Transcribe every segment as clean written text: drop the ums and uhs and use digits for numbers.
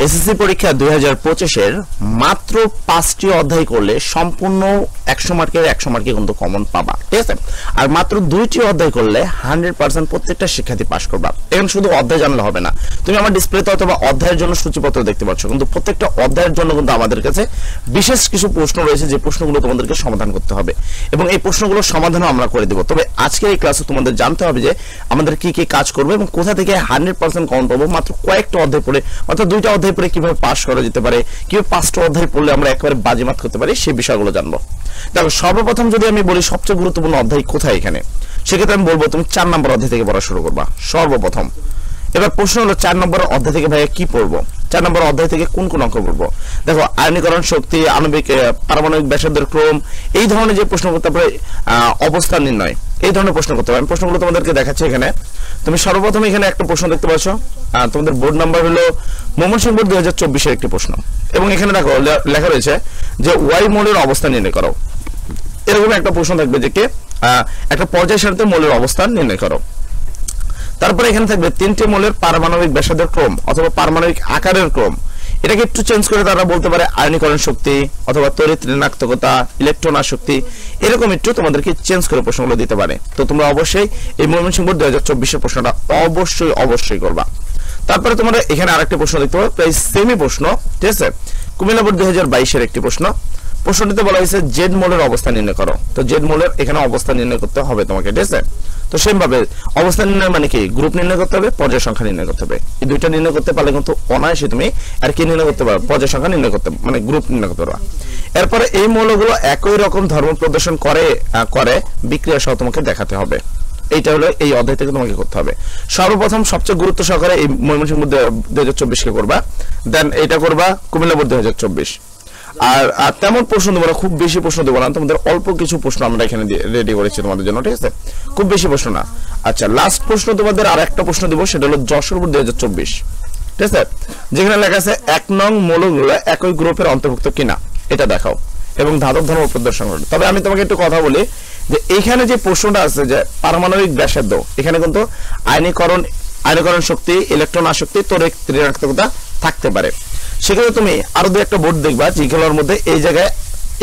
SSC পরীক্ষা 2025 এর মাত্র 5টি অধ্যায় করলে সম্পূর্ণ 100 মার্কের 100 মার্কে কিন্তু কমন পাবা, ঠিক আছে। আর মাত্র 2টি অধ্যায় করলে 100% প্রত্যেকটা শিক্ষার্থী পাস করবা। এখন শুধু অধ্যায় জানলে হবে না, তুমি আমার ডিসপ্লেতে অথবা অধ্যায়ের জন্য সূচিপত্র দেখতে পাচ্ছ, কিন্তু প্রত্যেকটা অধ্যায়ের জন্য কিন্তু আমাদের কাছে বিশেষ কিছু প্রশ্ন রয়েছে, যে প্রশ্নগুলো তোমাদেরকে সমাধান করতে হবে এবং এই প্রশ্নগুলোর সমাধানও আমরা করে দেব। তবে আজকের এই ক্লাসে তোমাদের জানতে হবে যে আমাদের কি কি কাজ করবে এবং কোথা থেকে 100% কমন পাবো। মাত্র কয়েকটা অধ্যায় পড়ে, মাত্র 2টা অধ্যায় পড়ে কিভাবে পাস করা যেতে পারে, কিভাবে 5টা অধ্যায় পড়লে আমরা একেবারে বাজিমাত করতে পারি, সেই বিষয়গুলো জানবো। দেখো, সর্বপ্রথম যদি আমি বলি সবচেয়ে গুরুত্বপূর্ণ অধ্যায় কোথায় এখানে, সেক্ষেত্রে আমি বলবো তুমি 4 নম্বর অধ্যায় থেকে পড়া শুরু করবা সর্বপ্রথম। এবার প্রশ্ন হলো 4 নম্বর অধ্যায় থেকে ভাইয়া কি পড়বো, 4 নম্বর অধ্যায় থেকে কোন কোন অঙ্ক পড়বো। দেখো, আয়নীকরণ শক্তি, আণবিক পারমাণবিক ব্যাসার্ধের ক্রম, এই ধরনের যে প্রশ্ন করতে পারে, অবস্থান নির্ণয়, এই ধরনের প্রশ্ন করতে পারে। প্রশ্নগুলো তোমাদেরকে দেখাচ্ছি এখানে। তুমি সর্বপ্রথম এখানে একটা প্রশ্ন দেখতে পাচ্ছ, তোমাদের বোর্ড নাম্বার হলো ময়মনসিংহ বোর্ড 2024 এর একটি প্রশ্ন, এবং এখানে দেখো লেখা রয়েছে যে ওয়াই মৌলের অবস্থান নির্ণয় করো। এরকম একটা প্রশ্ন থাকবে যে কে একটা পর্যায় সারণীতে মৌলের অবস্থান নির্ণয় করো। তারপরে এখানে থাকবে 3টি মৌলের পারমাণবিক ব্যাসার্ধের ক্রম অথবা পারমাণবিক আকারের ক্রম। এটাকে একটু চেঞ্জ করে তারা বলতে পারে আয়নীকরণ শক্তি অথবা তড়িৎ ঋণাত্মকতা, ইলেকট্রন আসক্তি, এরকম একটু তোমাদেরকে চেঞ্জ করে প্রশ্নগুলো দিতে পারে। তো তোমরা অবশ্যই এই ময়মনসিংহ বোর্ড 2024 এর প্রশ্নটা অবশ্যই করবা। তারপরে তোমরা এখানে আরেকটা প্রশ্ন দেখতে পাবে, প্রায় সেমি প্রশ্ন, ঠিক আছে, কুমিল্লা বোর্ড 2022 এর একটি প্রশ্ন। প্রশ্নটিতে বলা হয়েছে জেড মৌলের অবস্থান নির্ণয় করো। তো জেড মৌলের এখানে অবস্থান নির্ণয় করতে হবে তোমাকে, ঠিক আছে। তো সেম ভাবে অবস্থান নির্ণয় মানে কি, গ্রুপ নির্ণয় করতে হবে, পর্যায় সংখ্যা নির্ণয় করতে হবে। এই দুইটা নির্ণয় করতে পারলে কিন্তু অনায়াসে তুমি আর কি নির্ণয় করতে পারবে, পর্যায় সংখ্যা নির্ণয় করতে, মানে গ্রুপ নির্ণয় করতে পারবে। এরপরে এই মৌলগুলো একই রকম ধর্ম প্রদর্শন করে বিক্রিয়া সহ তোমাকে দেখাতে হবে। এইটা হলো এই অধ্যায় থেকে তোমাকে করতে হবে। সর্বপ্রথম সবচেয়ে গুরুত্ব সহকারে এই ময়মনসিংহ বোর্ড 2024 কে করবা, দেন এটা করবা কুমিল্লা বোর্ড 2024। আর তেমন প্রশ্ন দেবো না, খুব বেশি প্রশ্ন দেবো না, তোমাদের অল্প কিছু প্রশ্ন আমরা এখানে রেডি করেছি তোমাদের জন্য, ঠিক আছে, খুব বেশি প্রশ্ন না। আচ্ছা, লাস্ট প্রশ্ন তোমাদের আর একটা প্রশ্ন দেবো, সেটা হলো যশোর বোর্ড 2024, ঠিক আছে, যেখানে লেখা আছে 1 নং মৌলগুলো একই গ্রুপের অন্তর্ভুক্ত কিনা এটা দেখাও এবং ধাতব ধর্ম প্রদর্শন করো। তবে আমি তোমাকে একটু কথা বলি যে এইখানে যে প্রশ্নটা আছে যে পারমাণবিক ব্যাসার্ধ, এখানে কিন্তু আয়নীকরণ শক্তি, ইলেকট্রন আসক্তি, তড়িৎ ঋণাত্মকতা থাকতে পারে। সেক্ষেত্রে তুমি আরো দু একটা বোর্ড দেখবা যেগুলোর মধ্যে এই জায়গায়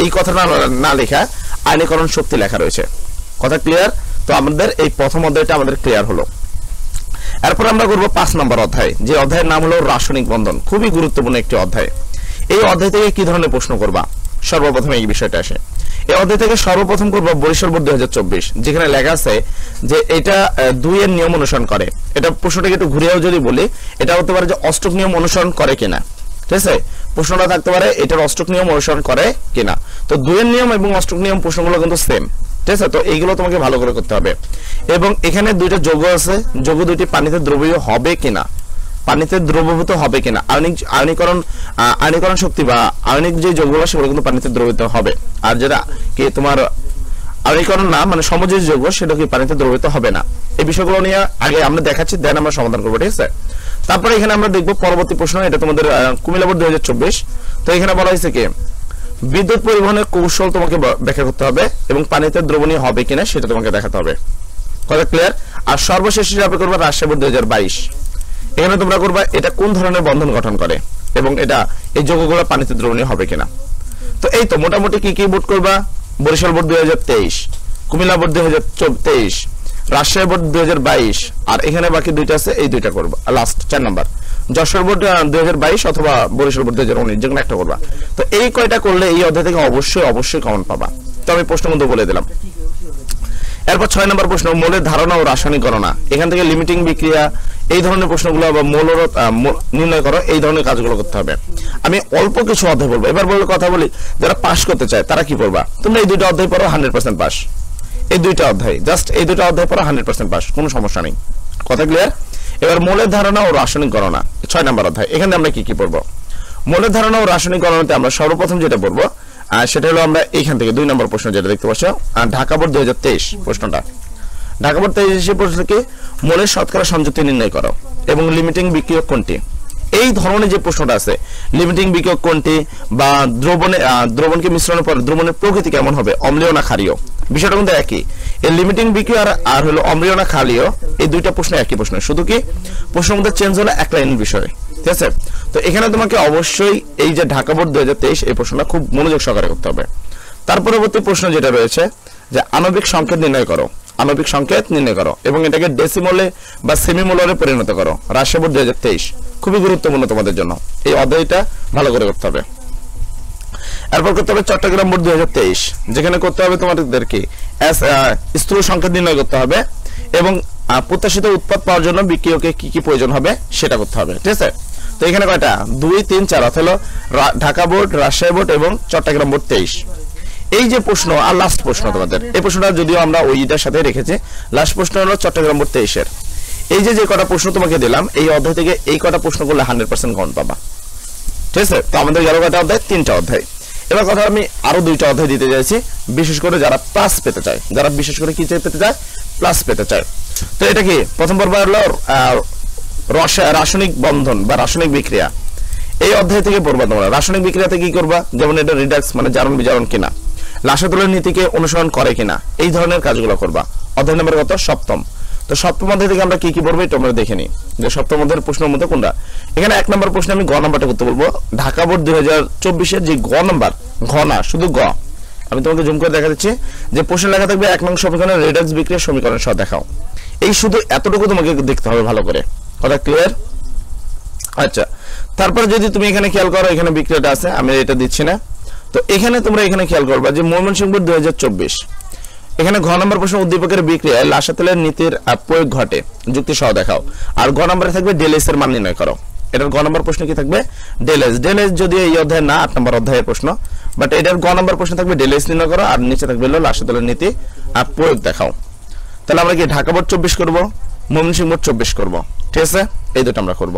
এই কথাটা না লেখা আয়নীকরণ শক্তি লেখা রয়েছে। কথা ক্লিয়ার? তো আমাদের এই প্রথম অধ্যায়টা আমাদের ক্লিয়ার হলো। এরপর আমরা করব 5 নম্বর অধ্যায়, যে অধ্যায়ের নাম হলো রাসায়নিক বন্ধন। খুবই গুরুত্বপূর্ণ একটি অধ্যায়। এই অধ্যায় থেকে কি ধরনের প্রশ্ন করবা, সর্বপ্রথম এই বিষয়টা আসে। এই অধ্যায় থেকে সর্বপ্রথম করব বরিশাল বোর্ড 2024, যেখানে লেখা আছে যে এটা 2 এর নিয়ম অনুসরণ করে। এটা প্রশ্নটাকে একটু ঘুরিয়েও যদি বলি, এটা হতে পারে যে অষ্টক নিয়ম অনুসরণ করে কিনা, ঠিক আছে। প্রশ্নটা থাকতে পারে এটার অষ্টক নিয়ম অনুসরণ করে কিনা। তো 2 এর নিয়ম এবং অষ্টক নিয়ম প্রশ্নগুলো কিন্তু সেম, ঠিক আছে। তো এইগুলো তোমাকে ভালো করে করতে হবে। এবং এখানে 2টা যৌগ আছে, যৌগ 2টি পানিতে দ্রবীয় হবে কিনা, পানিতে দ্রবীভূত হবে কিনা। আয়নীকরণ শক্তি বা আয়নিক যে যৌগগুলো সেগুলো কিন্তু পানিতে দ্রবীভূত হবে। আর যেটা কি তোমার আয়নীকরণ না, মানে সমযোজী যৌগ, সেটা কি পানিতে দ্রবীভূত হবে না। এই বিষয়গুলো নিয়ে আগে আমরা দেখাচ্ছি, দেন আমরা সমাধান করবো, ঠিক আছে। তারপরে এখানে আমরা দেখবো পরবর্তী প্রশ্ন, এটা তোমাদের কুমিল্লা বোর্ড 2024। তো এখানে বলা হয়েছে কি বিদ্যুৎ পরিবহনের কৌশল তোমাকে ব্যাখ্যা করতে হবে এবং পানিতে দ্রবণীয় হবে কিনা সেটা তোমাকে দেখাতে হবে। কথা ক্লিয়ার? আর সর্বশেষ হিসাবে করবে রাজশাহী বোর্ড 2022। এখানে তোমরা করবা এটা কোন ধরনের বন্ধন গঠন করে এবং এটা এই যৌগগুলো পানিতে দ্রবণীয় হবে কিনা। তো এই তো মোটামুটি কি বোর্ড করবা, Barishal board 2023, Cumilla board 2023, Rajshahi board 2022, আর এখানে বাকি 2টা আছে, এই 2টা করবা। লাস্ট 4 নাম্বার যশোর বোর্ড 2022 অথবা বরিশাল বোর্ড 2019, যেকোনো একটা করবা। তো এই কয়টা করলে এই অধ্যায় থেকে অবশ্যই কমন পাবা। তো আমি প্রশ্ন কিন্তু বলে দিলাম। এরপর 6 নম্বর প্রশ্ন, মৌলের ধারণা ও রাসায়নিক গণনা। এখান থেকে লিমিটিং বিক্রিয়া, এই ধরনের প্রশ্নগুলো বা মৌলের নির্ণয় করো, এই ধরনের কাজগুলো করতে হবে। আমি অল্প কিছু অধ্যায় বলবো। এবার বলে কথা বলি, যারা পাস করতে চায় তারা কি করবা, তোমরা এই 2টা অধ্যায় পড়ো, 100% পাস। এই 2টা অধ্যায়, জাস্ট এই 2টা অধ্যায় পড়ো, 100% পাস, কোনো সমস্যা নেই। কথা ক্লিয়ার? এবার মৌলের ধারণা ও রাসায়নিক গণনা 6 নম্বর অধ্যায়। এখানে আমরা কি পড়বো, মৌলের ধারণা ও রাসায়নিক গণনাতে আমরা সর্বপ্রথম যেটা পড়বো সেটা হলো আমরা এখান থেকে 2 নম্বর প্রশ্ন যেটা দেখতে পাচ্ছ, ঢাকা বোর্ড 2023 প্রশ্নটা। ঢাকা বোর্ড 2023 প্রশ্ন কি, মৌলের শতকরা সংযুক্তি নির্ণয় করো এবং লিমিটিং বিক্রিয়ক কোনটি। এই ধরনের যে প্রশ্নটা আছে, লিমিটিং বিক্রিয়ক কোনটি, বা দ্রবণকে মিশ্রণের পর দ্রবণের প্রকৃতি কেমন হবে, অম্লীয় না ক্ষারীয়, বিষয়টা কিন্তু একই। এই লিমিটিং বিক্রিয়া আর হলো অম্লীয় না ক্ষারীয়, এই দুইটা প্রশ্ন একই প্রশ্ন, শুধু কি প্রশ্নের মধ্যে চেঞ্জ হলো এক লাইনের বিষয়, ঠিক আছে। তো এখানে তোমাকে অবশ্যই এই যে ঢাকা বোর্ড 2023 এই প্রশ্নটা খুব মনোযোগ সহকারে করতে হবে। তার পরবর্তী প্রশ্ন যেটা রয়েছে যে আণবিক সংকেত নির্ণয় করো, আণবিক সংকেত নির্ণয় করো এবং এটাকে ডেসিমলে বা সেমিমোলারে পরিণত করো, রাজশাহী বোর্ড 2023, খুবই গুরুত্বপূর্ণ তোমাদের জন্য, এই অধ্যায়টা ভালো করে করতে হবে। এরপর করতে হবে চট্টগ্রাম বোর্ড 2023, যেখানে করতে হবে তোমাদেরকে স্থূল সংকেত নির্ণয় করতে হবে এবং প্রত্যাশিত উৎপাদ পাওয়ার জন্য বিক্রিয়কে কি কি প্রয়োজন হবে সেটা করতে হবে, ঠিক আছে। তো এখানে কয়টা 2, 3, 4 অর্থাৎ হলো ঢাকা বোর্ড, রাজশাহী বোর্ড এবং চট্টগ্রাম বোর্ড 23। এই যে প্রশ্ন আর লাস্ট প্রশ্ন তোমাদের, এই প্রশ্নটা যদিও আমরা ওইটার সাথে রেখেছি, লাস্ট প্রশ্ন হলো চট্টগ্রাম বোর্ড 23-এর। এই যে কটা প্রশ্ন তোমাকে দিলাম, এই অধ্যায় থেকে এই কটা প্রশ্ন করলে 100% কমন পাবা, ঠিক আছে। তো আমাদের গেল কটা অধ্যায়, 3টা অধ্যায়। এবার কথা আমি আরো 2টা অধ্যায় দিতে চাইছি, বিশেষ করে যারা প্লাস পেতে চায়, যারা বিশেষ করে কি পেতে চায়, প্লাস পেতে চায়। তো এটা কি প্রথম পর্ব হলো রাসায়নিক বন্ধন বা রাসায়নিক বিক্রিয়া। এই অধ্যায় থেকে পড়বা তোমরা রাসায়নিক বিক্রিয়াতে কি করবা, যেমন এটা রিডাক্স মানে জারণ বিজারণ কিনা, লাসাতলের নীতিকে অনুসরণ করে কিনা, এই ধরনের কাজগুলো করবা। অধ্যায় নম্বর কত, সপ্তম। তো সপ্তম অধ্যায় থেকে আমরা কি কি পড়বো এটা আমরা দেখে নিই, যে সপ্তম অধ্যায়ের প্রশ্নের মধ্যে কোনটা। এখানে 1 নম্বর প্রশ্নে আমি গ নাম্বারটা করতে বলবো, ঢাকা বোর্ড 2024-এর যে গ নাম্বার, ঘ না শুধু গ, আমি তোমাকে জুম করে দেখা দিচ্ছি যে প্রশ্ন লেখা থাকবে 1 নং সমীকরণের রিডাক্স বিক্রিয়ার সমীকরণ সহ দেখাও। এই শুধু এতটুকু তোমাকে দেখতে হবে ভালো করে, কথা ক্লিয়ার? আচ্ছা, তারপরে যদি তুমি এখানে খেয়াল করো, এখানে বিক্রিয়াটা আছে, আমি এটা দিচ্ছি না। তো এখানে তোমরা এখানে খেয়াল করবা যে ময়মনসিংহ বোর্ড 2024, এখানে ঘ নম্বর প্রশ্ন উদ্দীপকের বিক্রিয়ায় লাসাতলের নীতির প্রয়োগ ঘটে, যুক্তি সহ দেখাও। আর গ নম্বরে থাকবে ডেলএস এর মান নির্ণয় করো। এটার গ নম্বর প্রশ্ন কি থাকবে, ডেলএস। ডেলএস যদি এই অধ্যায় না 8 নম্বর অধ্যায়ের প্রশ্ন, বাট এটার গ নম্বর প্রশ্ন থাকবে ডেলএস নির্ণয় করো, আর নিচে থাকবে হলো লাসাতলের নীতি প্রয়োগ দেখাও। তাহলে আমরা কি ঢাকা বোর্ড 24 করব, ময়মনসিংহ বোর্ড 24 করব, ঠিক আছে। এই দুটো আমরা করব,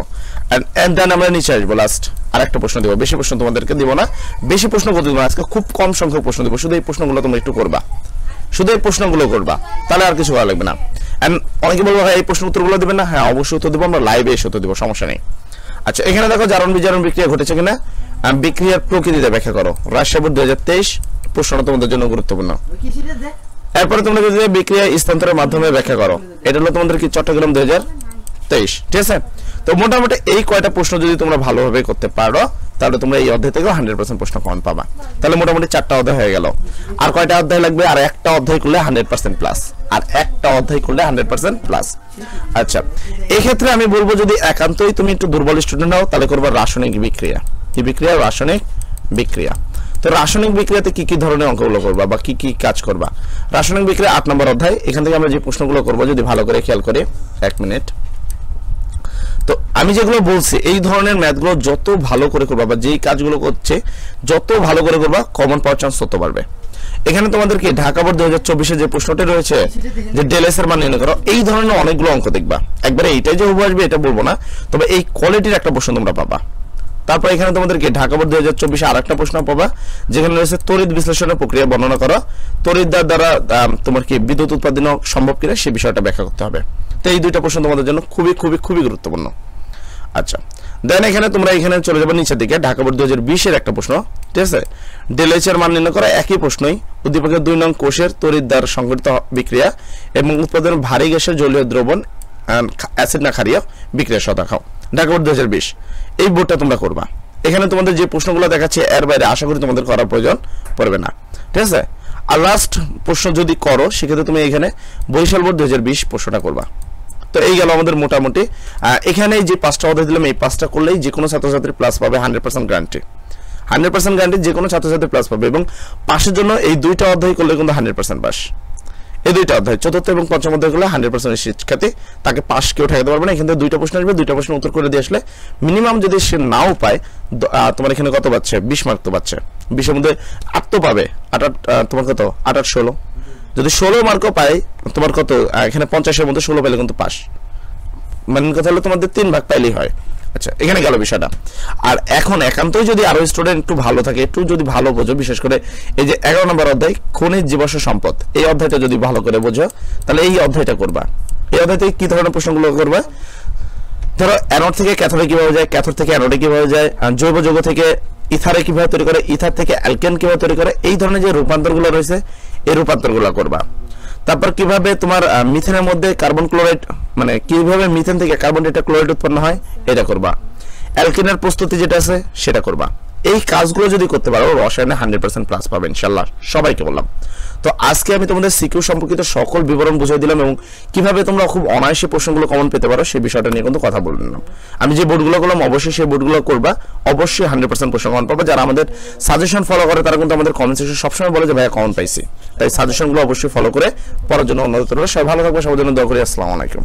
এন্ড দেন আমরা নিচে আসবো, লাস্ট আরেকটা প্রশ্ন দেব। বেশি প্রশ্ন তোমাদেরকে দিব না, বেশি প্রশ্ন করতে দিব না, আজকে খুব কম সংখ্যক প্রশ্ন দেব, শুধু এই প্রশ্নগুলো তোমরা একটু করবা, শুধু এই প্রশ্নগুলো করবা, তাহলে আর কিছু করা লাগবে না। এন্ড অনেকে বলবো ভাই এই প্রশ্ন উত্তরগুলো দিবেন না, হ্যাঁ অবশ্যই উত্তর দেবো, আমরা লাইভে এসে উত্তর দেবো, সমস্যা নেই। আচ্ছা, এখানে দেখো জারণ বিজারণ বিক্রিয়া ঘটেছে কিনা, বিক্রিয়ার প্রকৃতিতে ব্যাখ্যা করো, রাজশাহী বোর্ড 2023 প্রশ্নটা তোমাদের জন্য গুরুত্বপূর্ণ। এরপরে তোমরা যদি বিক্রিয়া স্থানান্তরের মাধ্যমে ব্যাখ্যা করো, এটা হলো তোমাদের কি চট্টগ্রাম 2023, ঠিক আছে। তো মোটামুটি এই কয়টা প্রশ্ন যদি তোমরা ভালোভাবে করতে পারো, তাহলে তোমরা এই অধ্যায় থেকে 100% প্রশ্ন কমন পাবা। তাহলে মোটামুটি 4টা অধ্যায় হয়ে গেল। আর কয়টা অধ্যায় লাগবে, আর একটা অধ্যায় করলে 100% প্লাস, আর একটা অধ্যায় করলে 100% প্লাস। আচ্ছা, এই ক্ষেত্রে আমি বলবো যদি একান্তই তুমি একটু দুর্বল স্টুডেন্ট হও, তাহলে করবা রাসায়নিক বিক্রিয়া। কি বিক্রিয়া, রাসায়নিক বিক্রিয়া। তো রাসায়নিক বিক্রিয়াতে কি কি ধরনের অঙ্কগুলো করবা বা কি কি কাজ করবা, রাসায়নিক বিক্রিয়া 8 নম্বর অধ্যায়। এখান থেকে আমরা যে প্রশ্নগুলো করব যদি ভালো করে খেয়াল করে, 1 মিনিট। তো আমি যেগুলো বলছি এই ধরনের ম্যাথগুলো যত ভালো করে করবা বা যেই কাজগুলো করছে যত ভালো করে করবা, কমন পাওয়ার চান্স তত বাড়বে। এখানে তোমাদেরকে ঢাকা বোর্ড 2024-এ যে প্রশ্নটা রয়েছে যে ডেলএস এর মান নির্ণয় করো, এই ধরনের অনেকগুলো অঙ্ক দেখবা। একবারে এইটাই যে হুবহু আসবে এটা বলবো না, তবে এই কোয়ালিটির একটা প্রশ্ন তোমরা পাবা। তারপর এখানে তোমাদেরকে ঢাকা বোর্ড 2024-এ আরেকটা প্রশ্ন পাবা, যেখানে রয়েছে তড়িৎ বিশ্লেষণের প্রক্রিয়া বর্ণনা করো, তড়িৎ দ্বারা তোমার কি বিদ্যুৎ উৎপাদন সম্ভব কিনা সেই বিষয়টা ব্যাখ্যা করতে হবে। তো এই দুইটা প্রশ্ন তোমাদের জন্য খুবই খুবই খুবই গুরুত্বপূর্ণ। আচ্ছা, দেন এখানে তোমরা এখানে চলে যাবে নিচের দিকে, ঢাকা বোর্ড 2020-এর একটা প্রশ্ন, ঠিক আছে। ডেলএইচ এর মান নির্ণয় করা, একই প্রশ্নই, উদ্দীপকের 2 নং কোষের তড়িৎ দ্বারা সংঘটিত বিক্রিয়া এবং উৎপাদন ভারী গ্যাসের জলীয় দ্রবণ অ্যাসিড না ক্ষারীয় বিক্রিয়া সহ দেখাও। ঢাকা বোর্ড 2020 এই বোর্ডটা তোমরা করবা। এখানে তোমাদের যে প্রশ্নগুলো দেখাচ্ছে এর বাইরে আশা করি তোমাদের করার প্রয়োজন পড়বে না, ঠিক আছে। আর লাস্ট প্রশ্ন যদি করো সেক্ষেত্রে তুমি এখানে বরিশাল বোর্ড 2020 প্রশ্নটা করবা। তো এই গেল আমাদের মোটামুটি। এখানে যে 5টা অধ্যায় দিলাম, এই 5টা করলেই যে কোনো ছাত্রছাত্রী প্লাস পাবে, 100% গ্যারান্টি, 100% গ্যারান্টি যে কোনো ছাত্রছাত্রী প্লাস পাবে। এবং পাশের জন্য এই 2টা অধ্যায় করলে কিন্তু 100% পাস। এই 2টা অধ্যায় চতুর্থ এবং পঞ্চম অধ্যায় করলে 100% শিক্ষার্থী তাকে পাস কেউ ঠেকাতে পারবে না। এখান থেকে 2টা প্রশ্ন আসবে, 2টা প্রশ্ন উত্তর করে দিয়ে আসলে মিনিমাম যদি সে নাও পায়, তোমার এখানে কত পাচ্ছে, 20 মার্ক তো পাচ্ছে। 20-এর মধ্যে 8 তো পাবে, 8 তোমার কত, 8 আর 16, যদি 16 মার্কও পাই তোমার কত, এখানে 50-এর মধ্যে 16 পেলে কিন্তু পাস। মানে কথা হলো তোমাদের 3 ভাগ পাইলেই হয়। আচ্ছা, এখানে গেল বিষয়টা। আর এখন একান্তই যদি আরো স্টুডেন্ট একটু ভালো থাকে, একটু যদি ভালো বোঝো, বিশেষ করে এই যে 11 নম্বর অধ্যায় খনিজ জীবাশ্ম সম্পদ, এই অধ্যায়টা যদি ভালো করে বোঝো তাহলে এই অধ্যায়টা করবা। এই অধ্যায় থেকে কি ধরনের প্রশ্নগুলো করবা, ধরো অ্যানোড থেকে ক্যাথোডে কিভাবে যায়, ক্যাথোড থেকে অ্যানোডে কিভাবে যায়, জৈব যৌগ থেকে ইথারে কিভাবে তৈরি করে, ইথার থেকে অ্যালকেন কিভাবে তৈরি করে, এই ধরনের যে রূপান্তরগুলো রয়েছে এই রূপান্তরগুলো করবা। তারপর কিভাবে তোমার মিথেনের মধ্যে কার্বন ক্লোরাইড মানে কিভাবে মিথেন থেকে কার্বন টেট্রাক্লোরাইড উৎপন্ন হয় এটা করবা। অ্যালকেনের প্রস্তুতি যেটা আছে সেটা করবা। এই কাজগুলো যদি করতে পারো রসায়নে 100% প্লাস পাবে ইনশাআল্লাহ, সবাইকে বললাম। তো আজকে আমি তোমাদের সিকিউ সম্পর্কিত সকল বিবরণ বুঝিয়ে দিলাম এবং কিভাবে তোমরা খুব অনায়াসে প্রশ্নগুলো কমন পেতে পারো সেই বিষয়টা নিয়ে কিন্তু কথা বললাম। আমি যে বোর্ডগুলো করলাম অবশ্যই সেই বোর্ডগুলো করবা, অবশ্যই 100% প্রশ্ন কমন পাবে। যারা আমাদের সাজেশন ফলো করে তারা কিন্তু আমাদের কমেন্ট সেকশনে সবসময় বলে যে ভাইয়া কমন পাইছি, তাই সাজেশনগুলো অবশ্যই ফলো করে পড়ার জন্য অনুরোধ করবো। সবাই ভালো থাকবে, সবার জন্য দোয়া করি। আসসালামু আলাইকুম।